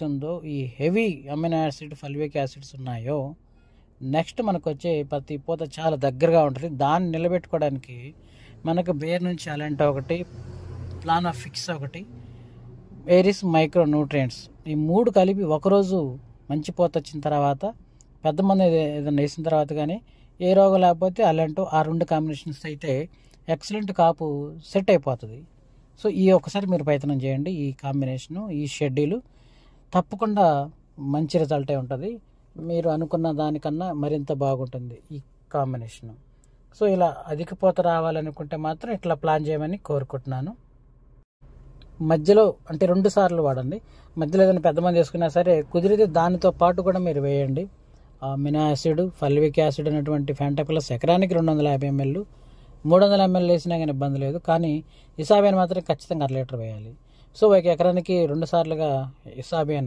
ఉందో ఈ heavy amino acid fulvic acids ఉన్నాయో నెక్స్ట్ మనకు వచ్చే ప్రతి పూత చాలా దగ్గరగా ఉంటుంది. దాన్ని నిలబెట్టుకోవడానికి మనకు బేర్ నుంచి అలాంటి ఒకటి, ప్లానాఫిక్స్ ఒకటి, వేరిస్ మైక్రో న్యూట్రియంట్స్, ఈ 3 కలిపి ఒకరోజు మంచి పూత వచ్చిన తర్వాత పెద్ద మంది ఏదైనా వేసిన తర్వాత కానీ ఏ రోగం లేకపోతే అలాంటి ఆ 2 కాంబినేషన్స్ అయితే ఎక్సలెంట్ కాపు సెట్ అయిపోతుంది. సో ఈ ఒకసారి మీరు ప్రయత్నం చేయండి. ఈ కాంబినేషను, ఈ షెడ్యూలు తప్పకుండా మంచి రిజల్టే ఉంటుంది. మీరు అనుకున్న దానికన్నా మరింత బాగుంటుంది ఈ కాంబినేషను. సో ఇలా అధిక పూత రావాలనుకుంటే మాత్రం ఇట్లా ప్లాన్ చేయమని కోరుకుంటున్నాను. మధ్యలో అంటే 2 సార్లు వాడండి. మధ్యలో ఏదైనా పెద్ద మంది వేసుకున్నా సరే కుదిరితే దానితో పాటు కూడా మీరు వేయండి. అమినో యాసిడ్, ఫల్విక్ యాసిడ్ అనేటువంటి ఫ్యాంటాప్లస్ ఎకరానికి 250 ml, 300 ml వేసినా కానీ ఇబ్బంది లేదు. కానీ ఇసాబియాన్ మాత్రం ఖచ్చితంగా 1 లీటర్ వేయాలి. సో ఒక ఎకరానికి 2 సార్లుగా ఇసాబియాన్